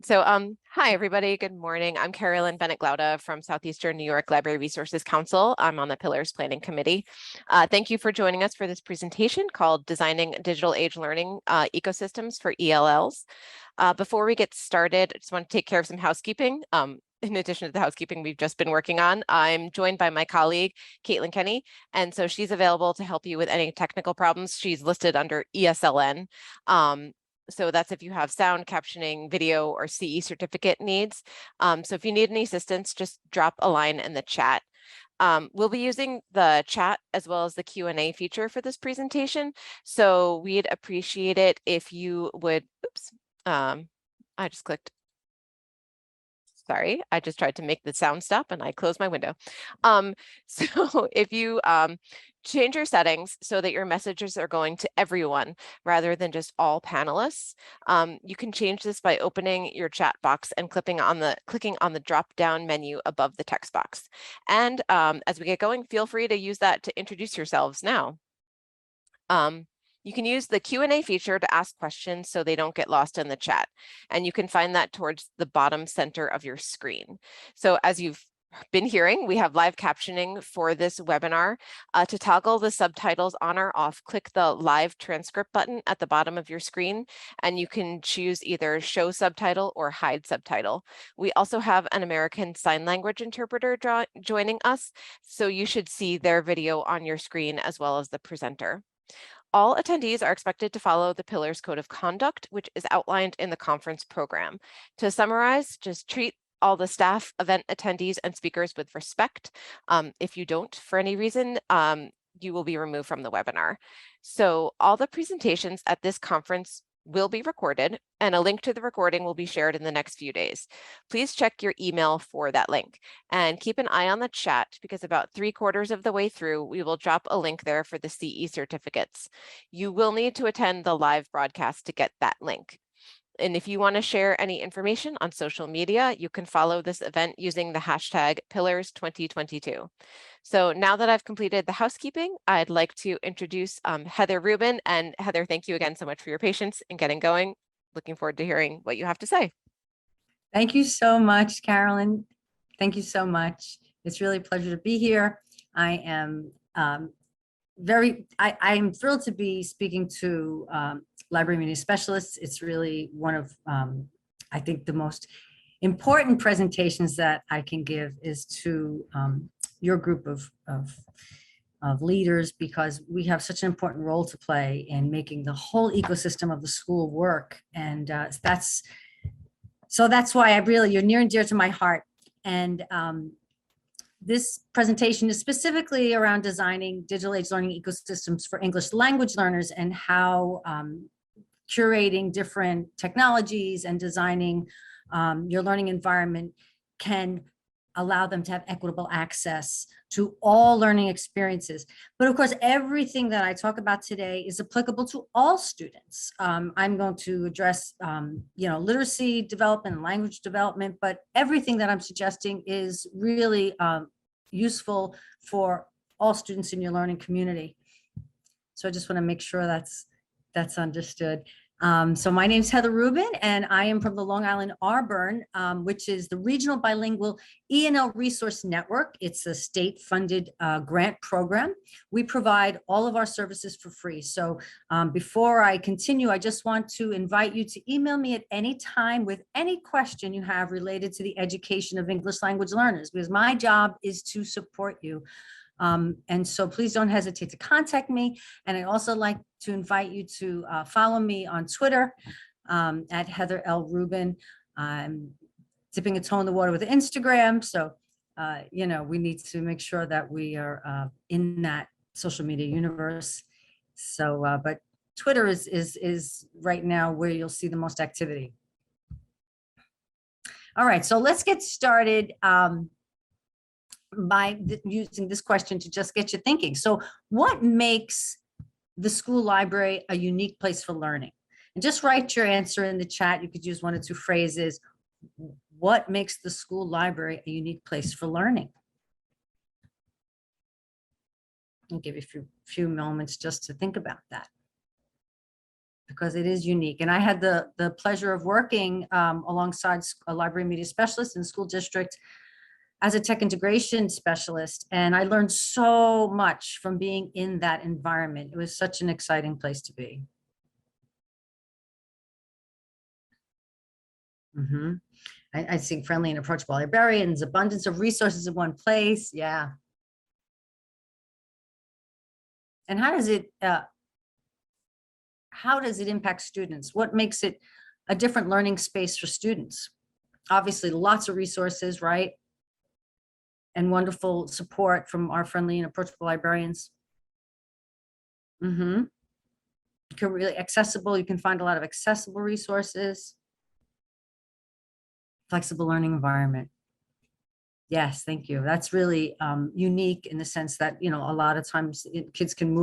Hi, everybody. Good morning. I'm Carolyn Bennett-Glauda from Southeastern New York Library Resources Council. I'm on the Pillars Planning Committee. Thank you for joining us for this presentation called Designing Digital Age Learning Ecosystems for ELLs. Before we get started, I just want to take care of some housekeeping. In addition to the housekeeping we've just been working on, I'm joined by my colleague, Caitlin Kenny, and so she's available to help you with any technical problems. She's listed under ESLN. So that's if you have sound, captioning, video, or CE certificate needs. So if you need any assistance, just drop a line in the chat. We'll be using the chat as well as the Q&A feature for this presentation. So we'd appreciate it if you would, I just clicked. Sorry, I just tried to make the sound stop and I closed my window. So if you change your settings so that your messages are going to everyone rather than just all panelists, you can change this by opening your chat box and clicking on the drop-down menu above the text box. And as we get going, feel free to use that to introduce yourselves now. You can use the Q&A feature to ask questions so they don't get lost in the chat. And you can find that towards the bottom center of your screen. So as you've been hearing, we have live captioning for this webinar. To toggle the subtitles on or off, click the live transcript button at the bottom of your screen, and you can choose either show subtitle or hide subtitle. We also have an American Sign Language interpreter joining us, so you should see their video on your screen as well as the presenter. All attendees are expected to follow the Pillars Code of Conduct, which is outlined in the conference program. To summarize, just treat all the staff, event attendees, and speakers with respect. If you don't, for any reason, you will be removed from the webinar. So all the presentations at this conference will be recorded, and a link to the recording will be shared in the next few days. Please check your email for that link and keep an eye on the chat because about 3/4 of the way through, we will drop a link there for the CE certificates. You will need to attend the live broadcast to get that link. And if you want to share any information on social media, you can follow this event using the hashtag Pillars2022. So now that I've completed the housekeeping, I'd like to introduce Heather Rubin. And Heather, thank you again so much for your patience in getting going. Looking forward to hearing what you have to say. Thank you so much, Carolyn. Thank you so much. It's really a pleasure to be here. I am I am thrilled to be speaking to library media specialists. It's really one of, I think, the most important presentations that I can give is to your group of leaders, because we have such an important role to play in making the whole ecosystem of the school work. And that's why you're near and dear to my heart. And this presentation is specifically around designing digital age learning ecosystems for English language learners and how curating different technologies and designing your learning environment can allow them to have equitable access to all learning experiences. But of course, everything that I talk about today is applicable to all students. I'm going to address literacy development and language development, but everything that I'm suggesting is really useful for all students in your learning community. So I just want to make sure that's understood. So my name is Heather Rubin, and I am from the Long Island Auburn, which is the Regional Bilingual E&L Resource Network. It's a state-funded grant program. We provide all of our services for free. So before I continue, I just want to invite you to email me at any time with any question you have related to the education of English language learners, because my job is to support you. And so please don't hesitate to contact me. And I'd also like to invite you to follow me on Twitter at Heather L. Rubin. I'm dipping a toe in the water with Instagram. So, we need to make sure that we are in that social media universe. So, but Twitter is right now where you'll see the most activity. All right, so let's get started. By using this question to just get you thinking. So what makes the school library a unique place for learning? And just write your answer in the chat. You could use one or two phrases. What makes the school library a unique place for learning? I'll give you a few moments just to think about that. because it is unique. And I had the pleasure of working alongside a library media specialist in the school district as a tech integration specialist. And I learned so much from being in that environment. It was such an exciting place to be. I think friendly and approachable librarians, abundance of resources in one place. Yeah. And how does it impact students? What makes it a different learning space for students? Obviously, lots of resources, right? And wonderful support from our friendly and approachable librarians. You can really accessible. You can find a lot of accessible resources. Flexible learning environment. Yes, thank you. That's really unique in the sense that, you know, a lot of times kids can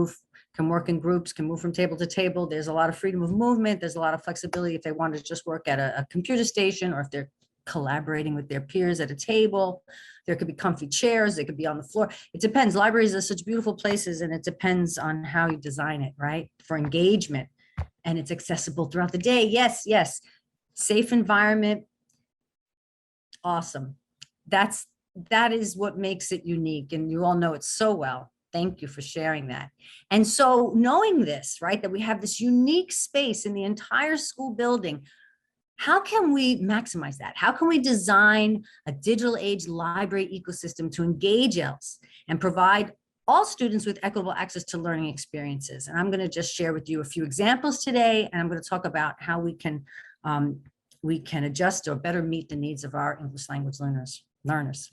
work in groups, can move from table to table. There's a lot of freedom of movement. There's a lot of flexibility if they want to just work at a computer station, or if they're collaborating with their peers at a table. There could be comfy chairs. They could be on the floor. It depends. Libraries are such beautiful places, and it depends on how you design it, right? For engagement, and it's accessible throughout the day. Yes, yes. Safe environment. Awesome. That is what makes it unique, and you all know it so well. Thank you for sharing that. And so knowing this, right, that we have this unique space in the entire school building, how can we maximize that? How can we design a digital age library ecosystem to engage ELLs and provide all students with equitable access to learning experiences? And I'm going to just share with you a few examples today, and I'm going to talk about how we can adjust or better meet the needs of our English language learners.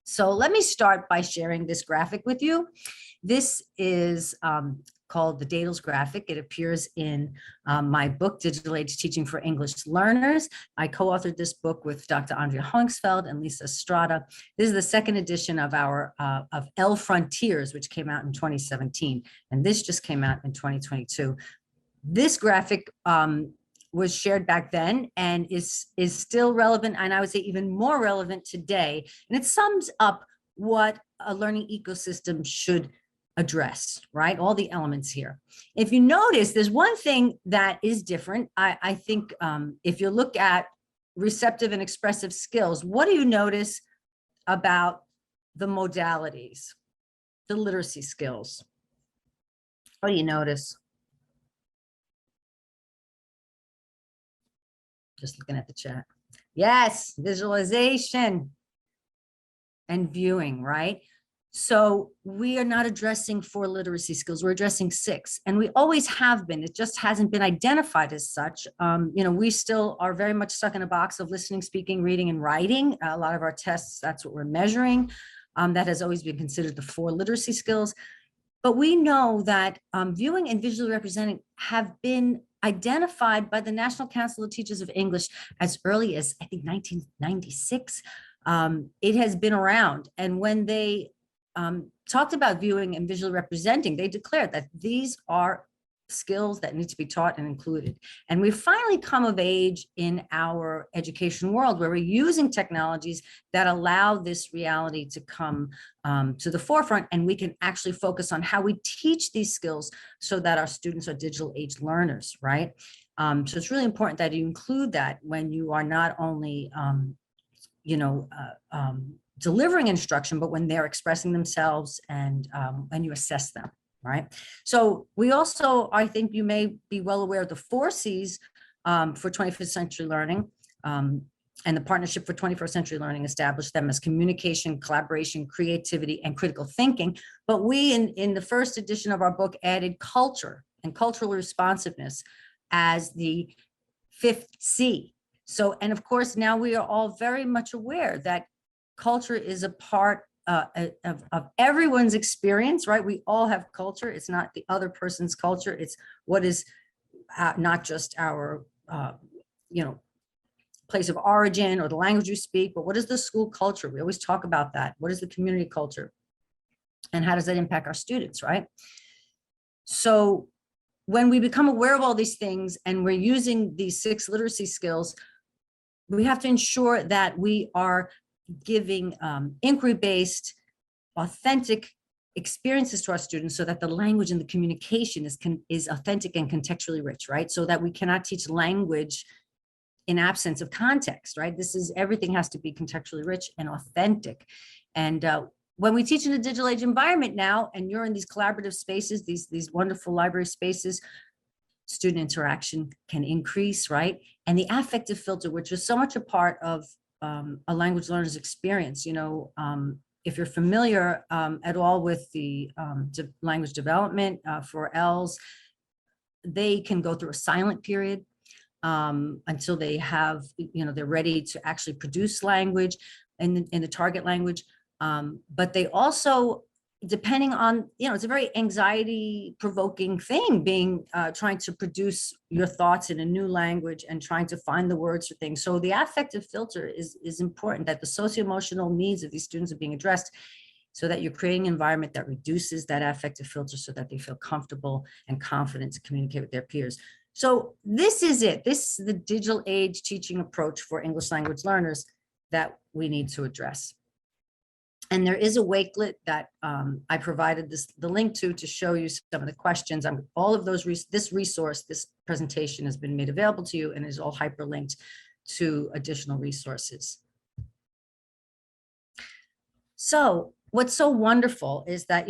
So let me start by sharing this graphic with you. This is called the DATELs graphic. It appears in my book, Digital Age Teaching for English Learners. I co-authored this book with Dr. Andrea Hongsfeld and Lisa Strada. This is the second edition of our of ELL Frontiers, which came out in 2017. And this just came out in 2022. This graphic was shared back then and is still relevant, and I would say even more relevant today. And it sums up what a learning ecosystem should address, right? All the elements here. If you notice, there's one thing that is different. I think if you look at receptive and expressive skills, what do you notice about the modalities, the literacy skills? What do you notice? Just looking at the chat. Yes, visualization and viewing, right? So we are not addressing 4 literacy skills. We're addressing 6, and we always have been. It just hasn't been identified as such. You know, we still are very much stuck in a box of listening, speaking, reading, and writing. A lot of our tests, that's what we're measuring. That has always been considered the 4 literacy skills. But we know that viewing and visually representing have been identified by the National Council of Teachers of English as early as, I think, 1996. It has been around. And when they talked about viewing and visually representing, they declared that these are skills that need to be taught and included. And we've finally come of age in our education world, where we're using technologies that allow this reality to come to the forefront, and we can actually focus on how we teach these skills so that our students are digital age learners, right? So it's really important that you include that when you are not only delivering instruction, but when they're expressing themselves and you assess them. Right. So we also, I think you may be well aware of the 4 C's for 21st century learning, and the Partnership for 21st Century Learning established them as communication, collaboration, creativity, and critical thinking. But we, in the first edition of our book, added culture and cultural responsiveness as the 5th C. So, and of course, now we are all very much aware that culture is a part of everyone's experience, right? We all have culture. It's not the other person's culture. It's what is not just our, place of origin or the language you speak, but what is the school culture? We always talk about that. What is the community culture? And how does that impact our students, right? So when we become aware of all these things and we're using these 6 literacy skills, we have to ensure that we are giving inquiry-based, authentic experiences to our students so that the language and the communication is authentic and contextually rich, right? So that we cannot teach language in absence of context, right? Everything has to be contextually rich and authentic. And when we teach in a digital age environment now, and you're in these collaborative spaces, these wonderful library spaces, student interaction can increase, right? And the affective filter, which is so much a part of a language learner's experience, if you're familiar at all with the language development for ELLs, they can go through a silent period until they have, they're ready to actually produce language in the target language. But they also, depending on, it's a very anxiety provoking thing being trying to produce your thoughts in a new language and trying to find the words for things. So the affective filter is important, that the socio-emotional needs of these students are being addressed, so that you're creating an environment that reduces that affective filter so that they feel comfortable and confident to communicate with their peers. So this is it. This is the digital age teaching approach for English language learners that we need to address. And there is a Wakelet that I provided the link to show you some of the questions. All of those, this resource, this presentation has been made available to you and is all hyperlinked to additional resources. So what's so wonderful is that,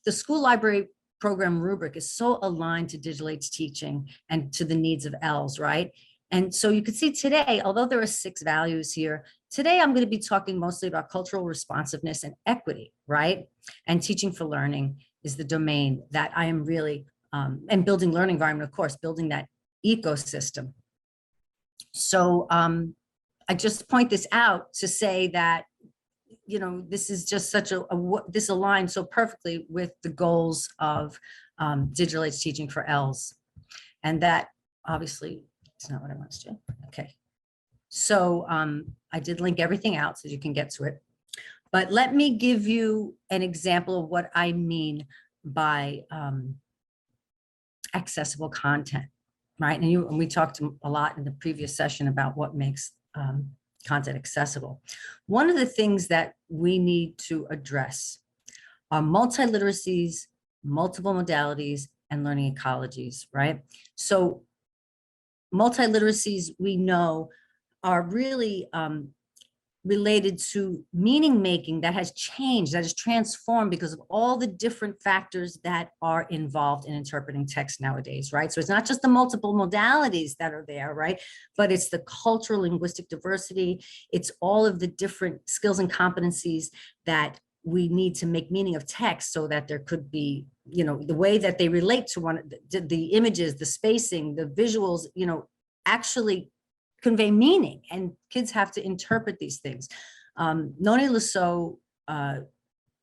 the school library program rubric is so aligned to digital age teaching and to the needs of ELLs, right? And so you can see today, although there are 6 values here, today I'm going to be talking mostly about cultural responsiveness and equity, right? And teaching for learning is the domain that I am really, and building learning environment, of course, building that ecosystem. So I just point this out to say that, this is just such this aligns so perfectly with the goals of digital age teaching for ELLs. And that obviously it's not what I want to do. Okay. So I did link everything out so you can get to it. But let me give you an example of what I mean by accessible content, right? And we talked a lot in the previous session about what makes content accessible. One of the things that we need to address are multiliteracies, multiple modalities, and learning ecologies, right? So multiliteracies, we know, are really related to meaning making that has changed, that is transformed because of all the different factors that are involved in interpreting text nowadays, right? So it's not just the multiple modalities that are there, right? But it's the cultural linguistic diversity. It's all of the different skills and competencies that we need to make meaning of text, so that there could be, the way that they relate to the images, the spacing, the visuals, actually convey meaning, and kids have to interpret these things. Noni Lesaux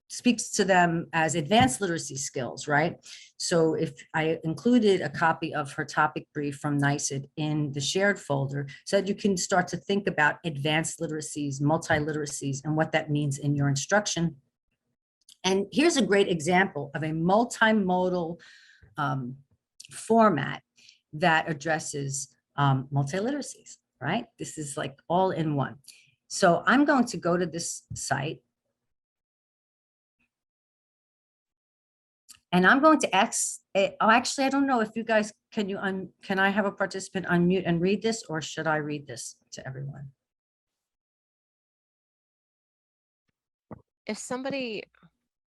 speaks to them as advanced literacy skills, right? So if I included a copy of her topic brief from NYSED in the shared folder, so that you can start to think about advanced literacies, multiliteracies, and what that means in your instruction. And here's a great example of a multimodal format that addresses multiliteracies, right? This is like all in one. So I'm going to go to this site. And I'm going to actually, I don't know if you guys, can I have a participant unmute and read this, or should I read this to everyone? If somebody,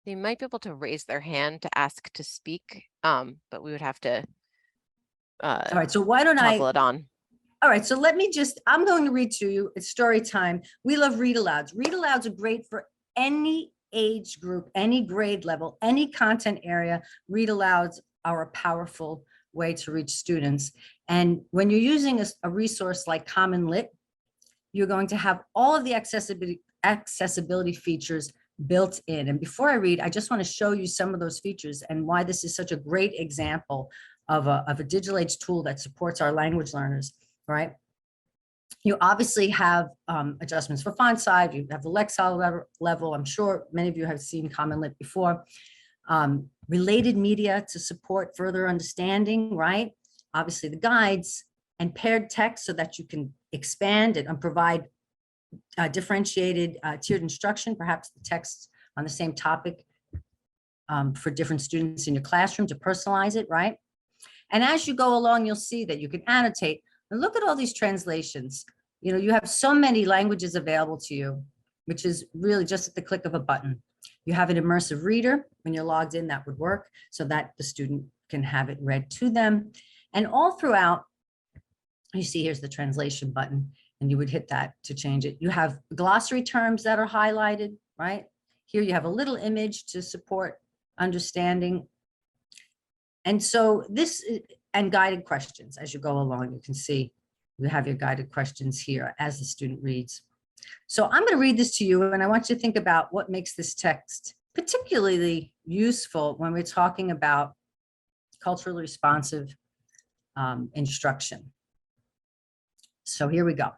they might be able to raise their hand to ask to speak, but we would have to all right, so why don't toggle it on. All right, so I'm going to read to you. It's story time. We love read alouds. Read alouds are great for any age group, any grade level, any content area. Read alouds are a powerful way to reach students. And when you're using a resource like Common Lit, you're going to have all of the accessibility features built in. And before I read, I just want to show you some of those features and why this is such a great example of a digital age tool that supports our language learners, right? You obviously have adjustments for font size. You have the Lesaux level. I'm sure many of you have seen Common Lit before. Related media to support further understanding, right? Obviously the guides, and paired text so that you can expand it and provide differentiated tiered instruction. Perhaps the text on the same topic for different students in your classroom to personalize it, right? And as you go along, you'll see that you can annotate. And look at all these translations. You know, you have so many languages available to you, which is really just at the click of a button. You have an immersive reader. When you're logged in, that would work so that the student can have it read to them. And all throughout, you see here's the translation button, and you would hit that to change it. You have glossary terms that are highlighted, right? Here you have a little image to support understanding. And so this, and guided questions as you go along, you can see you have your guided questions here as the student reads. So I'm going to read this to you, and I want you to think about what makes this text particularly useful when we're talking about culturally responsive instruction. So here we go.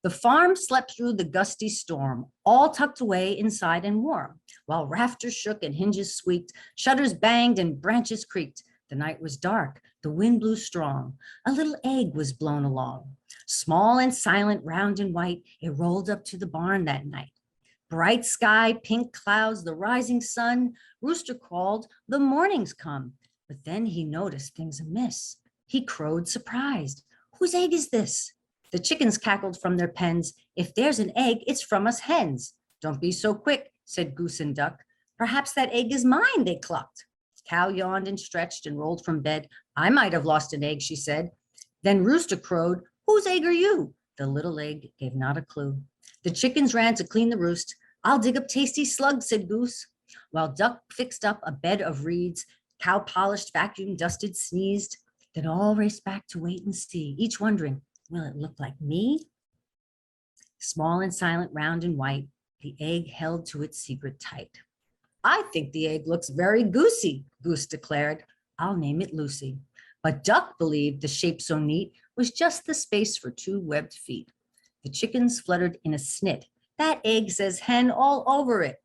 The farm slept through the gusty storm, all tucked away inside and warm, while rafters shook and hinges squeaked, shutters banged and branches creaked. The night was dark, the wind blew strong. A little egg was blown along. Small and silent, round and white, it rolled up to the barn that night. Bright sky, pink clouds, the rising sun. Rooster called, the morning's come. But then he noticed things amiss. He crowed surprised. Whose egg is this? The chickens cackled from their pens. If there's an egg, it's from us hens. Don't be so quick, said goose and duck. Perhaps that egg is mine, they clucked. Cow yawned and stretched and rolled from bed. I might have lost an egg, she said. Then Rooster crowed, whose egg are you? The little egg gave not a clue. The chickens ran to clean the roost. I'll dig up tasty slugs, said Goose. While Duck fixed up a bed of reeds, Cow polished, vacuumed, dusted, sneezed. Then all raced back to wait and see, each wondering, will it look like me? Small and silent, round and white, the egg held to its secret tight. I think the egg looks very goosey, Goose declared. I'll name it Lucy. But Duck believed the shape so neat was just the space for 2 webbed feet. The chickens fluttered in a snit. That egg says hen all over it.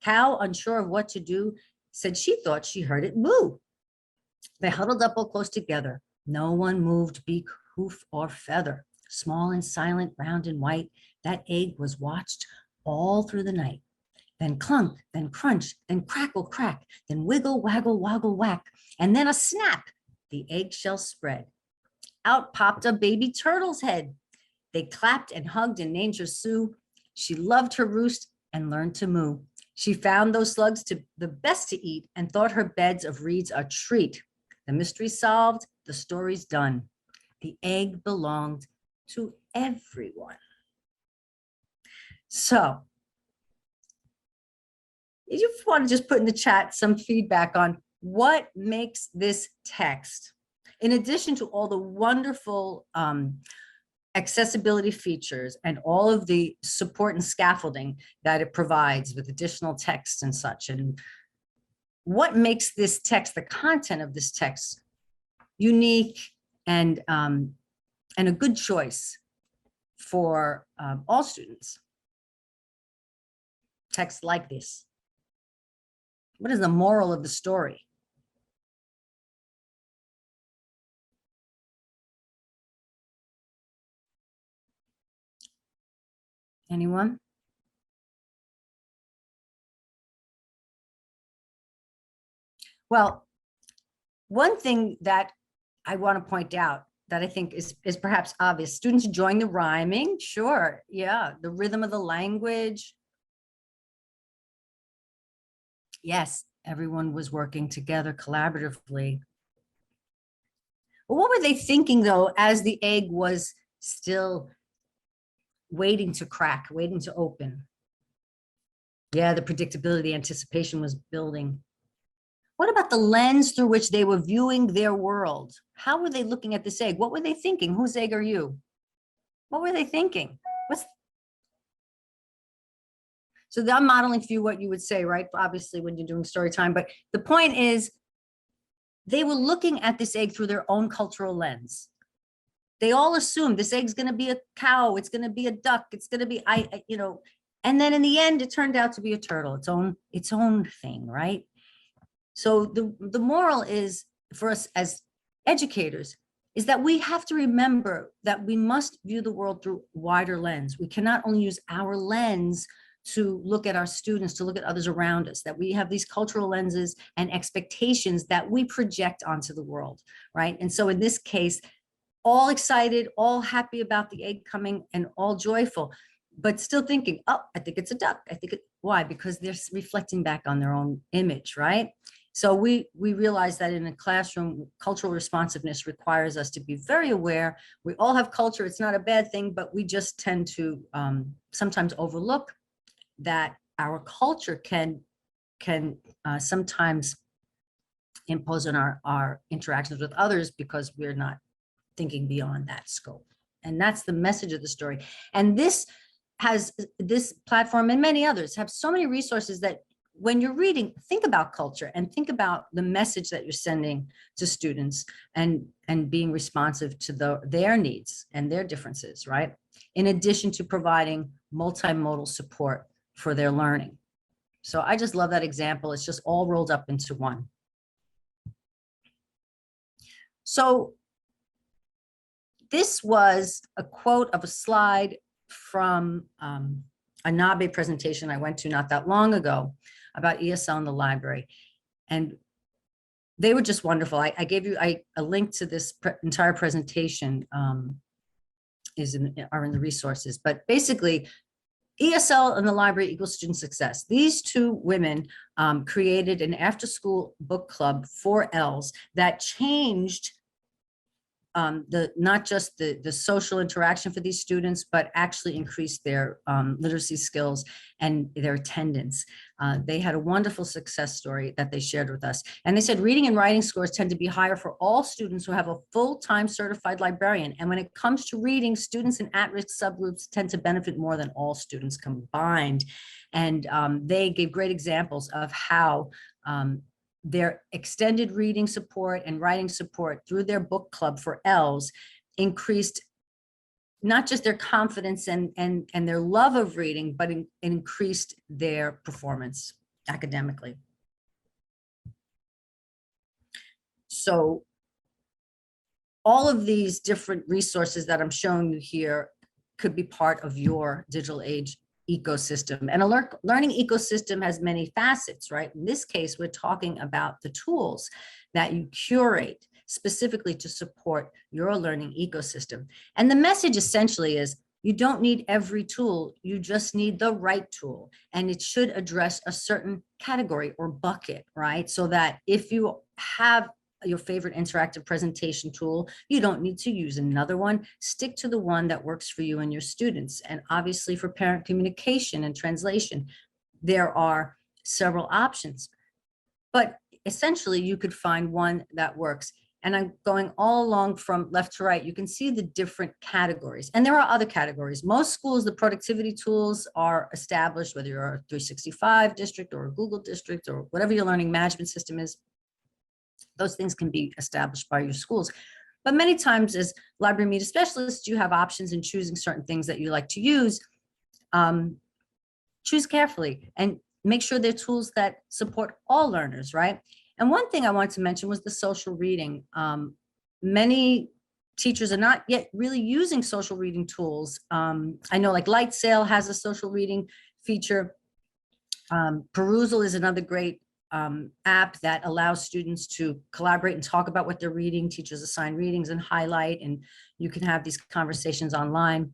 Cow, unsure of what to do, said she thought she heard it moo. They huddled up all close together. No one moved beak, hoof, or feather. Small and silent, round and white, that egg was watched all through the night. Then clunk, then crunch, then crackle, crack, then wiggle, waggle, woggle, whack, and then a snap, the eggshell spread. Out popped a baby turtle's head. They clapped and hugged and named her Sue. She loved her roost and learned to moo. She found those slugs the best to eat and thought her beds of reeds a treat. The mystery solved, the story's done. The egg belonged to everyone. So, if you want to just put in the chat some feedback on what makes this text, in addition to all the wonderful accessibility features and all of the support and scaffolding that it provides with additional text and such, and what makes this text, the content of this text, unique and a good choice for all students. Text like this. What is the moral of the story? Anyone? Well, one thing that I want to point out that I think is perhaps obvious, students enjoying the rhyming, sure, yeah, the rhythm of the language. Yes, everyone was working together collaboratively. But what were they thinking though, as the egg was still waiting to crack, waiting to open? Yeah, the predictability, the anticipation was building. What about the lens through which they were viewing their world? How were they looking at this egg? What were they thinking? Whose egg are you? What were they thinking? So I'm modeling for you what you would say, right? Obviously, when you're doing story time, but the point is, they were looking at this egg through their own cultural lens. They all assumed this egg's going to be a cow, it's going to be a duck, it's going to be, and then in the end, it turned out to be a turtle, its own thing, right? So the moral is for us as educators is that we have to remember that we must view the world through wider lens. We cannot only use our lens to look at our students, to look at others around us, that we have these cultural lenses and expectations that we project onto the world, right? And so in this case, all excited, all happy about the egg coming and all joyful, but still thinking, oh, I think it's a duck. Why? Because they're reflecting back on their own image, right? So we realize that in a classroom, cultural responsiveness requires us to be very aware. We all have culture. It's not a bad thing, but we just tend to sometimes overlook that our culture can sometimes impose on our interactions with others because we're not thinking beyond that scope. And that's the message of the story. And this platform and many others have so many resources that when you're reading, think about culture and think about the message that you're sending to students and being responsive to their needs and their differences, right? In addition to providing multimodal support for their learning. So I just love that example. It's just all rolled up into one. So this was a quote of a slide from a NABE presentation I went to not that long ago about ESL in the library. And they were just wonderful. I gave you a link to this entire presentation are in the resources, but basically ESL in the library equals student success. These two women created an after-school book club for ELLs that changed not just the social interaction for these students, but actually increased their literacy skills and their attendance. They had a wonderful success story that they shared with us. And they said reading and writing scores tend to be higher for all students who have a full-time certified librarian. And when it comes to reading, students in at-risk subgroups tend to benefit more than all students combined. And they gave great examples of how their extended reading support and writing support through their book club for ELLs increased not just their confidence and their love of reading, but increased their performance academically. So all of these different resources that I'm showing you here could be part of your digital age ecosystem. And a learning ecosystem has many facets, right? In this case, we're talking about the tools that you curate specifically to support your learning ecosystem. And the message essentially is you don't need every tool, you just need the right tool. And it should address a certain category or bucket, right? So that if you have your favorite interactive presentation tool, you don't need to use another one. Stick to the one that works for you and your students. And obviously for parent communication and translation, there are several options, but essentially you could find one that works. And I'm going all along from left to right. You can see the different categories, and there are other categories. Most schools, the productivity tools are established, whether you're a 365 district or a Google district or whatever your learning management system is. Those things can be established by your schools. But many times as library media specialists, you have options in choosing certain things that you like to use. Choose carefully and make sure they're tools that support all learners, right? And one thing I wanted to mention was the social reading. Many teachers are not yet really using social reading tools. I know like Light Sail has a social reading feature. Perusal is another great app that allows students to collaborate and talk about what they're reading. Teachers assign readings and highlight, and you can have these conversations online.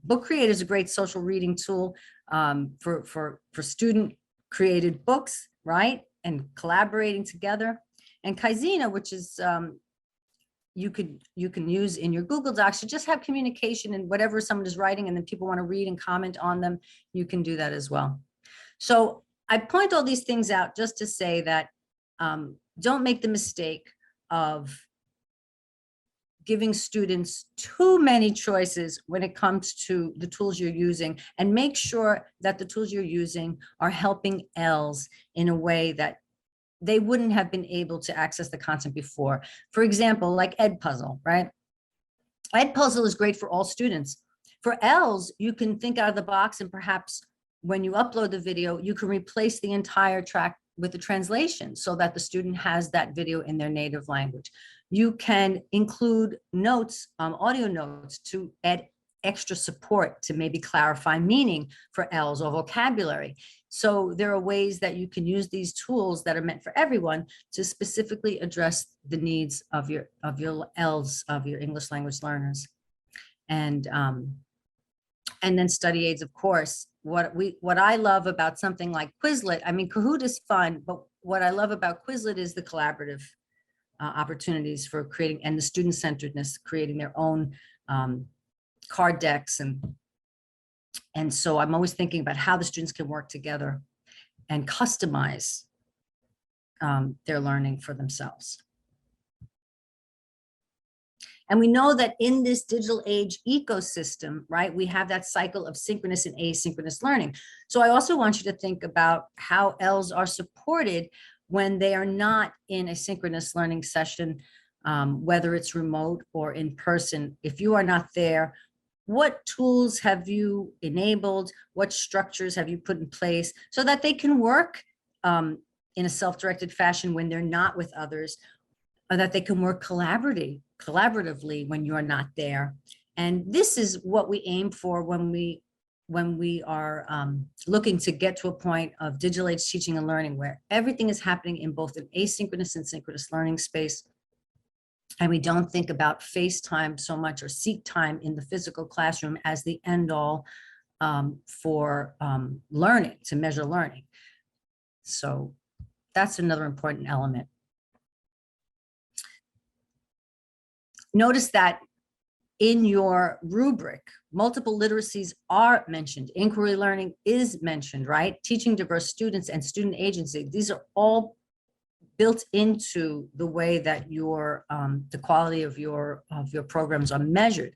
Book Create is a great social reading tool for student created books, right? And collaborating together. And Kaizena, which is you can use in your Google Docs to just have communication and whatever someone is writing and then people want to read and comment on them, you can do that as well. So I point all these things out just to say that don't make the mistake of giving students too many choices when it comes to the tools you're using, and make sure that the tools you're using are helping ELLs in a way that they wouldn't have been able to access the content before. For example, like Edpuzzle, right? Edpuzzle is great for all students. For ELLs, you can think out of the box, and perhaps when you upload the video, you can replace the entire track with the translation so that the student has that video in their native language. You can include notes, audio notes, to add extra support to maybe clarify meaning for ELLs or vocabulary. So there are ways that you can use these tools that are meant for everyone to specifically address the needs of your ELLs, of your English language learners. And then study aids, of course. What I love about something like Quizlet, I mean, Kahoot is fun, but what I love about Quizlet is the collaborative opportunities for creating, and the student-centeredness, creating their own card decks. And so I'm always thinking about how the students can work together and customize their learning for themselves. And we know that in this digital age ecosystem, right, we have that cycle of synchronous and asynchronous learning. So I also want you to think about how ELLs are supported when they are not in a synchronous learning session, whether it's remote or in person. If you are not there, what tools have you enabled? What structures have you put in place so that they can work in a self-directed fashion when they're not with others, or that they can work collaboratively when you're not there? And this is what we aim for when we are looking to get to a point of digital age teaching and learning, where everything is happening in both an asynchronous and synchronous learning space. And we don't think about face time so much, or seat time in the physical classroom, as the end all for learning, to measure learning. So that's another important element. Notice that in your rubric, multiple literacies are mentioned. Inquiry learning is mentioned, right? Teaching diverse students and student agency. These are all built into the way that your the quality of your programs are measured.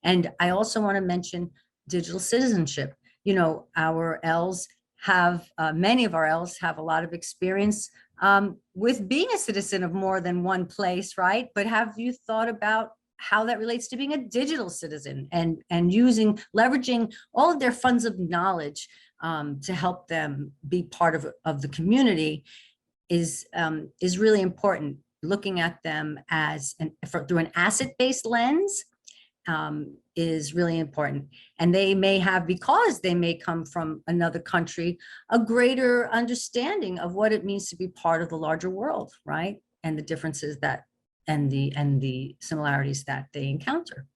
And I also want to mention digital citizenship. You know, our ELLs have, many of our ELLs have a lot of experience with being a citizen of more than one place, right? But have you thought about how that relates to being a digital citizen, and leveraging all of their funds of knowledge to help them be part of the community is really important. Looking at them as through an asset-based lens is really important. And they may have, because they may come from another country, a greater understanding of what it means to be part of the larger world, right? And the differences that, and the similarities that they encounter.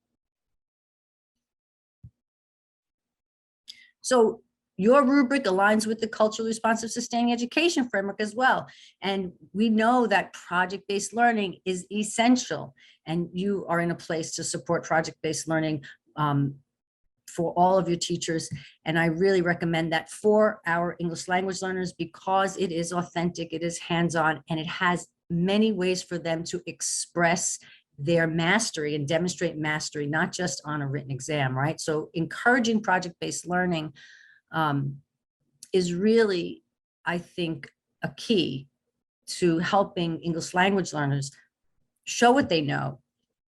So your rubric aligns with the culturally responsive sustaining education framework as well. And we know that project-based learning is essential, and you are in a place to support project-based learning for all of your teachers. And I really recommend that for our English language learners, because it is authentic, it is hands-on, and it has many ways for them to express their mastery and demonstrate mastery, not just on a written exam, right? So encouraging project-based learning is really, I think, a key to helping English language learners show what they know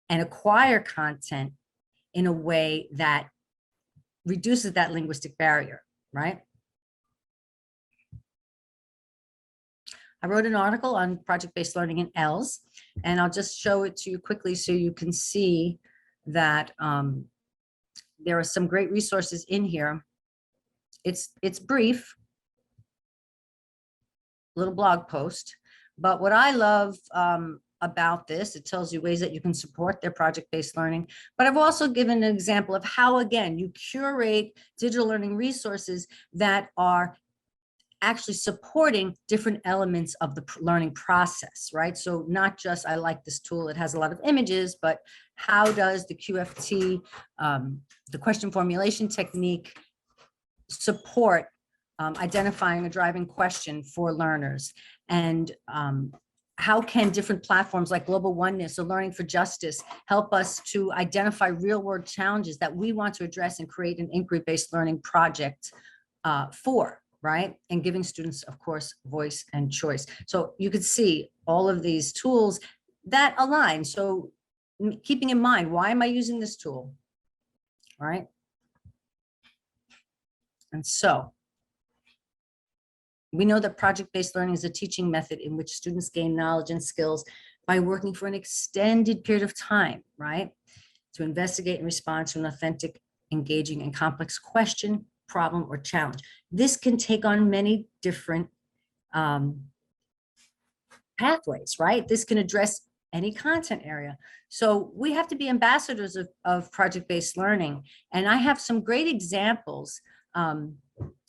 and acquire content in a way that reduces that linguistic barrier, right? I wrote an article on project-based learning in ELLs, and I'll just show it to you quickly so you can see that there are some great resources in here. It's brief, little blog post, but what I love about this, it tells you ways that you can support their project-based learning. But I've also given an example of how, again, you curate digital learning resources that are actually supporting different elements of the learning process, right? So not just, I like this tool, it has a lot of images, but how does the QFT, the question formulation technique, support identifying a driving question for learners? And how can different platforms like Global Oneness or Learning for Justice help us to identify real-world challenges that we want to address and create an inquiry-based learning project for, right? And giving students, of course, voice and choice. So you could see all of these tools that align. So keeping in mind, why am I using this tool, right? And so we know that project-based learning is a teaching method in which students gain knowledge and skills by working for an extended period of time, right? To investigate and respond to an authentic engaging in complex question, problem, or challenge. This can take on many different pathways, right? This can address any content area. So we have to be ambassadors of project-based learning. And I have some great examples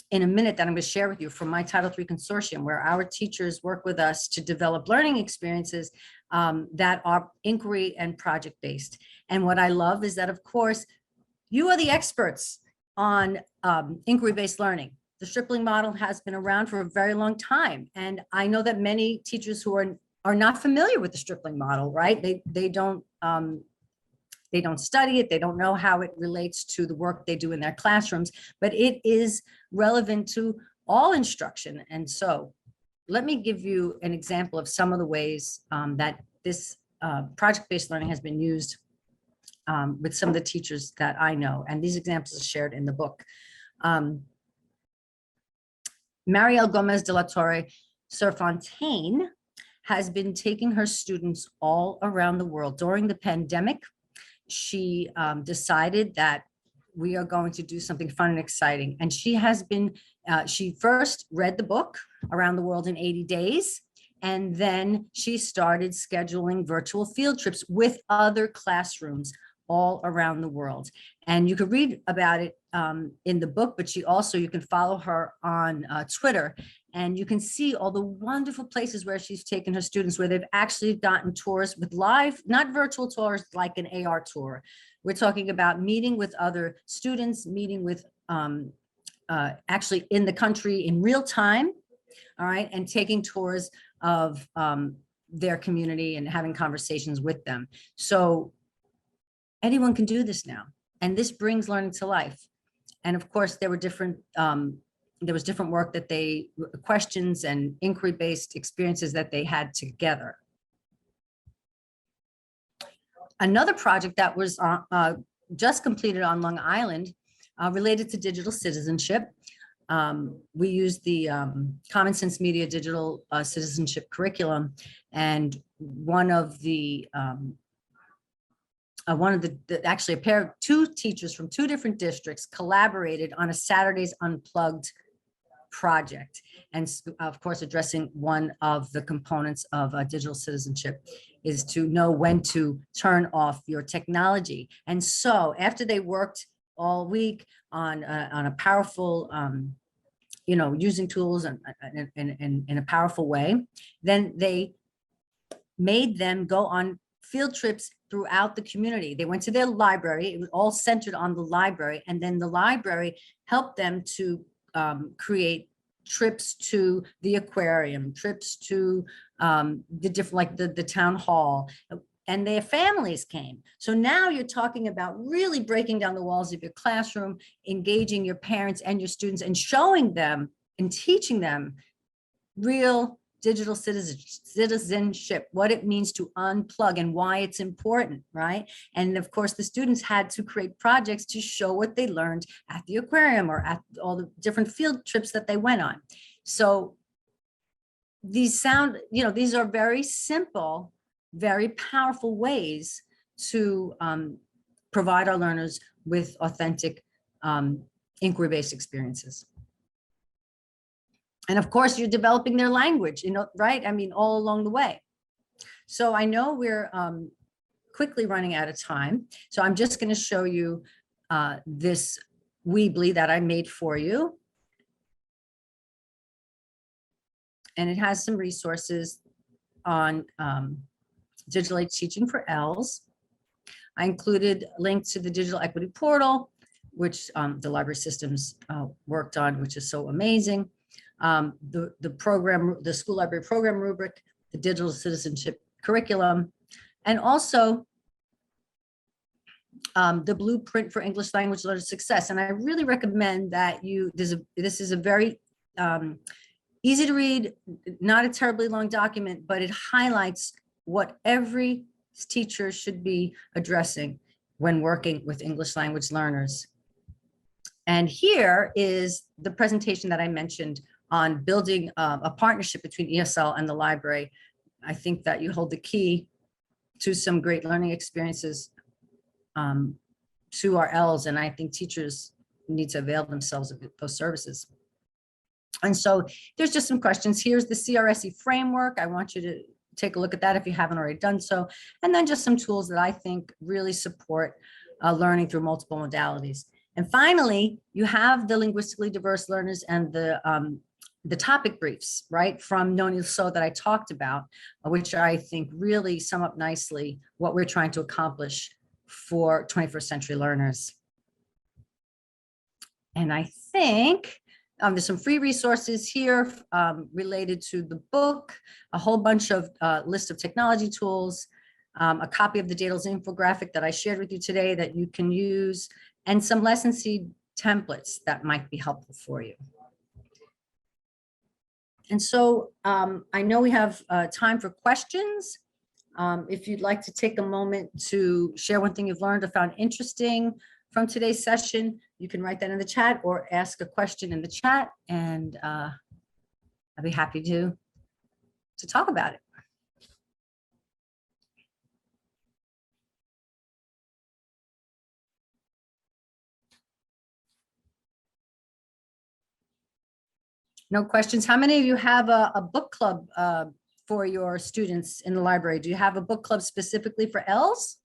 in a minute that I'm going to share with you from my Title III consortium, where our teachers work with us to develop learning experiences that are inquiry and project-based. And what I love is that, of course, you are the experts on inquiry-based learning. The stripling model has been around for a very long time. And I know that many teachers who are not familiar with the stripling model, right? They don't study it. They don't know how it relates to the work they do in their classrooms, but it is relevant to all instruction. And so let me give you an example of some of the ways that this project-based learning has been used with some of the teachers that I know. And these examples are shared in the book. Marielle Gomez de la Torre Serfontaine has been taking her students all around the world. During the pandemic, she decided that we are going to do something fun and exciting. And she has been, she first read the book Around the World in 80 Days. And then she started scheduling virtual field trips with other classrooms all around the world. And you can read about it in the book, but you can follow her on Twitter, and you can see all the wonderful places where she's taken her students, where they've actually gotten tours with live, not virtual tours like an AR tour. We're talking about meeting with other students, meeting with actually in the country in real time, all right, and taking tours of their community and having conversations with them. So anyone can do this now, and this brings learning to life. And of course, there were different, there was different work that questions and inquiry-based experiences that they had together. Another project that was just completed on Long Island related to digital citizenship. We used the Common Sense Media Digital Citizenship curriculum, and actually two teachers from two different districts collaborated on a Saturdays Unplugged project. And of course, addressing one of the components of digital citizenship is to know when to turn off your technology. And so after they worked all week on a powerful, using tools in a powerful way, then they made them go on field trips throughout the community. They went to their library. It was all centered on the library. And then the library helped them to create trips to the aquarium, trips to the different, like the town hall, and their families came. So now you're talking about really breaking down the walls of your classroom, engaging your parents and your students, and showing them and teaching them real digital citizenship, what it means to unplug and why it's important, right? And of course, the students had to create projects to show what they learned at the aquarium or at all the different field trips that they went on. So these these are very simple, very powerful ways to provide our learners with authentic inquiry-based experiences. And of course, you're developing their language, right? I mean, all along the way. So I know we're quickly running out of time. So I'm just going to show you this Weebly that I made for you. And it has some resources on digital age teaching for ELLs. I included links to the digital equity portal, which the library systems worked on, which is so amazing. The school library program rubric, the digital citizenship curriculum, and also the blueprint for English language learner success. And I really recommend that this is a very easy to read, not a terribly long document, but it highlights what every teacher should be addressing when working with English language learners. And here is the presentation that I mentioned on building a partnership between ESL and the library. I think that you hold the key to some great learning experiences to our ELLs, and I think teachers need to avail themselves of those services. And so there's just some questions. Here's the CRSE framework. I want you to take a look at that if you haven't already done so. And then just some tools that I think really support learning through multiple modalities. And finally, you have the linguistically diverse learners and the topic briefs, right, from Lesaux that I talked about, which I think really sum up nicely what we're trying to accomplish for 21st century learners. And I think there's some free resources here related to the book, a whole bunch of list of technology tools, a copy of the DATELs infographic that I shared with you today that you can use, and some lesson seed templates that might be helpful for you. And so I know we have time for questions. If you'd like to take a moment to share one thing you've learned or found interesting from today's session, you can write that in the chat or ask a question in the chat, and I'd be happy to talk about it. No questions. How many of you have a book club for your students in the library? Do you have a book club specifically for ELLs?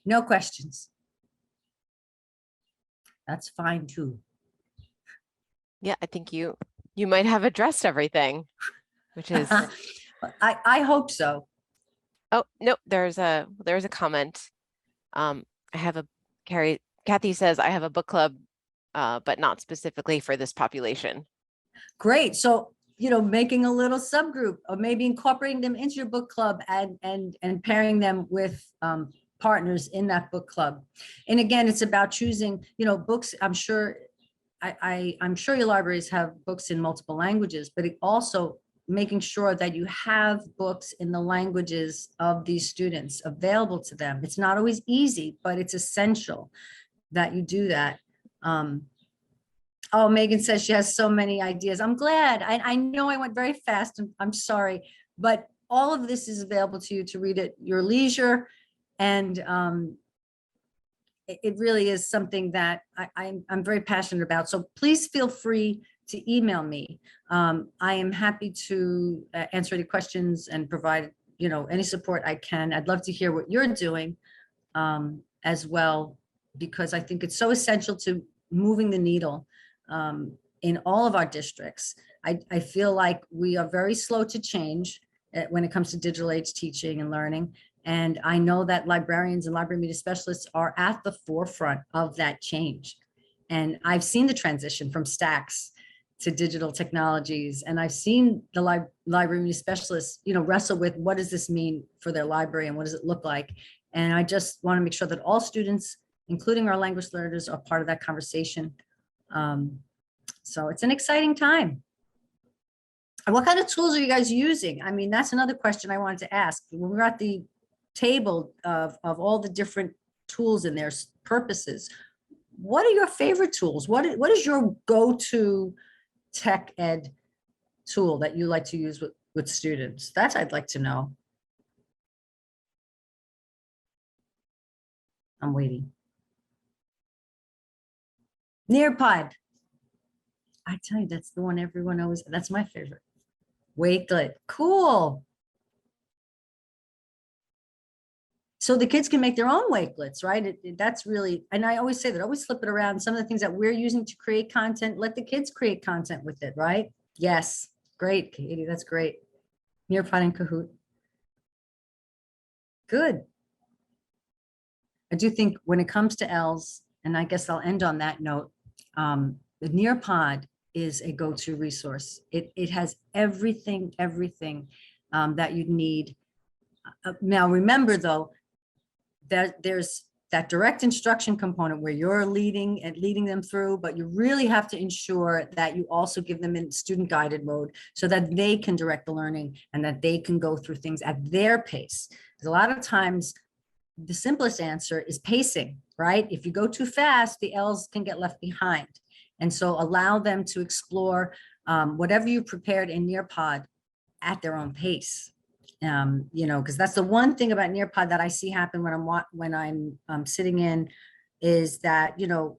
No questions. That's fine too. Yeah, I think you might have addressed everything, which is I hope so. oh no, there's a comment. I have a Kathy says I have a book club, but not specifically for this population. Great. So, you know, making a little subgroup or maybe incorporating them into your book club and pairing them with partners in that book club. And again, it's about choosing, you know, books. I'm sure I'm sure your libraries have books in multiple languages, but it also making sure that you have books in the languages of these students available to them. It's not always easy, but it's essential that you do that. Oh, Megan says she has so many ideas. I'm glad. I know I went very fast, and I'm sorry, but all of this is available to you to read at your leisure. And it really is something that I'm very passionate about. So please feel free to email me. I am happy to answer any questions and provide, you know, any support I can. I'd love to hear what you're doing as well, because I think it's so essential to moving the needle in all of our districts. I feel like we are very slow to change when it comes to digital age teaching and learning. And I know that librarians and library media specialists are at the forefront of that change. And I've seen the transition from stacks to digital technologies. And I've seen the library media specialists, you know, wrestle with what does this mean for their library and what does it look like? And I just want to make sure that all students, including our language learners, are part of that conversation. So it's an exciting time. And what kind of tools are you guys using? I mean, that's another question I wanted to ask. When we're at the table of all the different tools and their purposes, what are your favorite tools? What is your go-to tech ed tool that you like to use with students? That's I'd like to know. I'm waiting. Nearpod. I tell you, that's the one everyone always, that's my favorite. Wakelet, cool. So the kids can make their own wakelets, right? That's really, and I always say that, always flip it around. Some of the things that we're using to create content, let the kids create content with it, right? Yes, great, Katie, that's great. Nearpod and Kahoot. Good. I do think when it comes to ELLs, and I guess I'll end on that note, the Nearpod is a go-to resource. It has everything that you need. Now remember though, that there's that direct instruction component where you're leading them through, but you really have to ensure that you also give them in student guided mode so that they can direct the learning and that they can go through things at their pace. Because a lot of times the simplest answer is pacing. right? If you go too fast, the ELLs can get left behind. And so allow them to explore whatever you prepared in Nearpod at their own pace. You know, because that's the one thing about Nearpod that I see happen when I'm sitting in, is that, you know,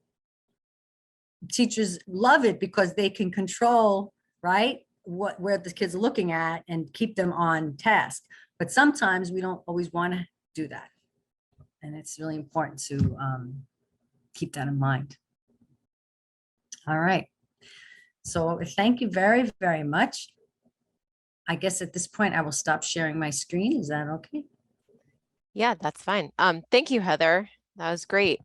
teachers love it because they can control, right, where the kids are looking at and keep them on task. But sometimes we don't always want to do that. And it's really important to keep that in mind. All right. So thank you very, very much. I guess at this point I will stop sharing my screen. Is that okay? Yeah, that's fine. Thank you, Heather. That was great.